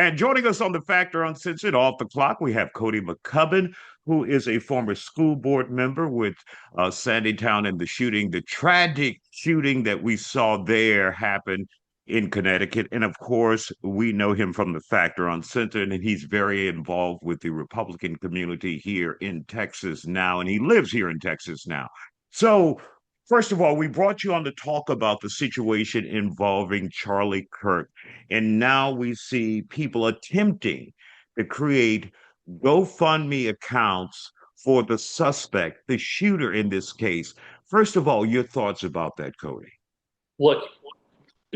And joining us on the Factor Uncensored Off the Clock, we have Cody McCubbin, who is a former school board member with Sandytown and the tragic shooting that we saw there happen in Connecticut. And of course, we know him from the Factor Uncensored, and he's very involved with the Republican community here in Texas now, and he lives here in Texas now. So, first of all, we brought you on to talk about the situation involving Charlie Kirk. And now we see people attempting to create GoFundMe accounts for the suspect, the shooter in this case. First of all, your thoughts about that, Cody? Look,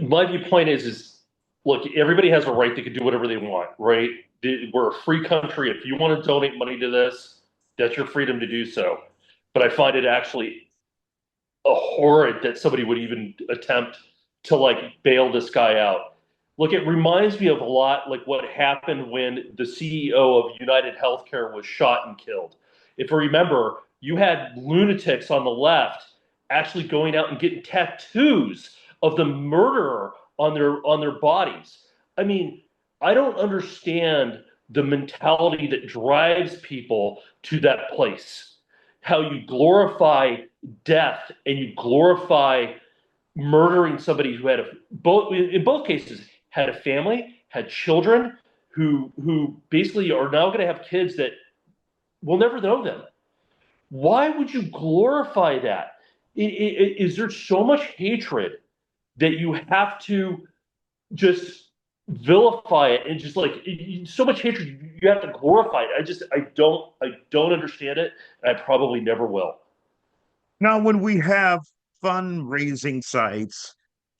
my viewpoint is look, everybody has a right. They can do whatever they want, right? We're a free country. If you want to donate money to this, that's your freedom to do so. But I find it actually horrid that somebody would even attempt to like bail this guy out. Look, it reminds me of a lot like what happened when the CEO of United Healthcare was shot and killed. If you remember, you had lunatics on the left actually going out and getting tattoos of the murderer on their bodies. I mean, I don't understand the mentality that drives people to that place. How you glorify death and you glorify murdering somebody who had both in both cases had a family, had children who basically are now going to have kids that will never know them. Why would you glorify that? Is there so much hatred that you have to just vilify it and just like so much hatred you have to glorify it? I don't understand it, and I probably never will. Now, when we have fundraising sites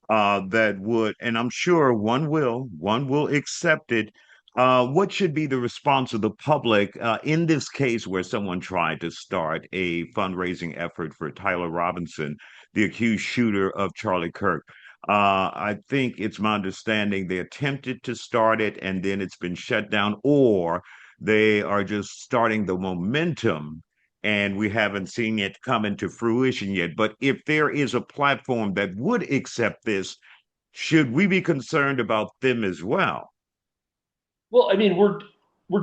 that would, and I'm sure one will accept it. What should be the response of the public in this case where someone tried to start a fundraising effort for Tyler Robinson, the accused shooter of Charlie Kirk? I think it's my understanding they attempted to start it and then it's been shut down, or they are just starting the momentum and we haven't seen it come into fruition yet. But if there is a platform that would accept this, should we be concerned about them as well? Well, I mean, we're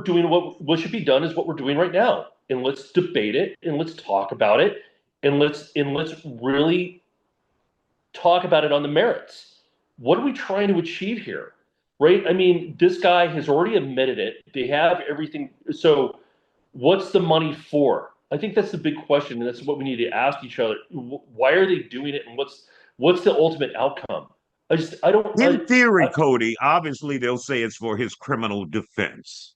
doing what should be done is what we're doing right now, and let's debate it, and let's talk about it, and let's really talk about it on the merits. What are we trying to achieve here? Right? I mean, this guy has already admitted it. They have everything. So, what's the money for? I think that's the big question, and that's what we need to ask each other. Why are they doing it, and what's the ultimate outcome? I don't In theory, I Cody, obviously they'll say it's for his criminal defense.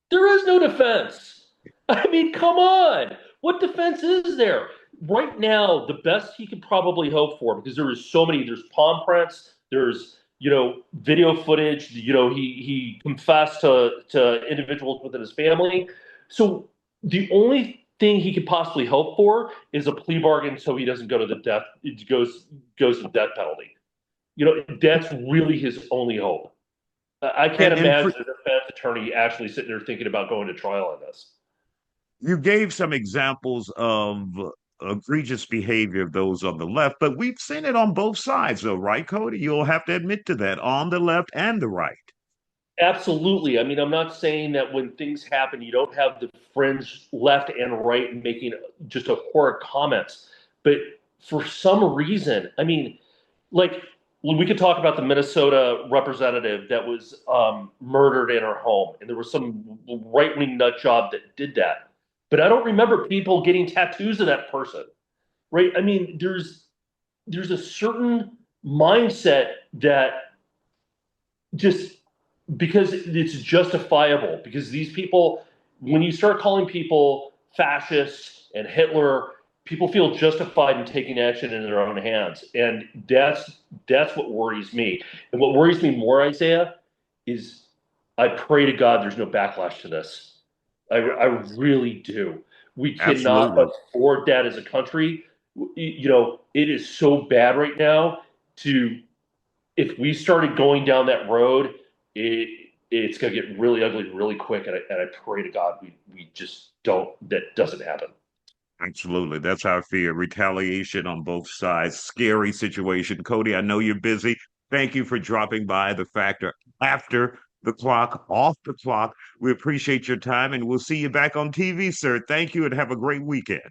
There is no defense. I mean, come on. What defense is there? Right now, the best he could probably hope for, because there is so many, there's palm prints, there's, video footage, he confessed to individuals within his family. So the only thing he could possibly hope for is a plea bargain so he doesn't go to the death, it goes to the death penalty. That's really his only hope. I can't And imagine a defense attorney actually sitting there thinking about going to trial on this. you gave some examples of egregious behavior of those on the left, but we've seen it on both sides, though, right, Cody? You'll have to admit to that on the left and the right. Absolutely. I mean, I'm not saying that when things happen, you don't have the fringe left and right making just a horrid comments. But for some reason, I mean, like we could talk about the Minnesota representative that was murdered in her home, and there was some right wing nut job that did that. But I don't remember people getting tattoos of that person, right? I mean, there's a certain mindset that just because it's justifiable, because these people, when you start calling people fascists and Hitler, people feel justified in taking action in their own hands, and that's what worries me. And what worries me more, Isaiah, is I pray to God there's no backlash to this. I really do. We cannot Absolutely. afford that as a country. It is so bad right now. To If we started going down that road, it's going to get really ugly really quick. And I pray to God we just don't, that doesn't happen. Absolutely. That's our fear. Retaliation on both sides. Scary situation. Cody, I know you're busy. Thank you for dropping by the factor after the clock, off the clock. We appreciate your time, and we'll see you back on TV, sir. Thank you, and have a great weekend.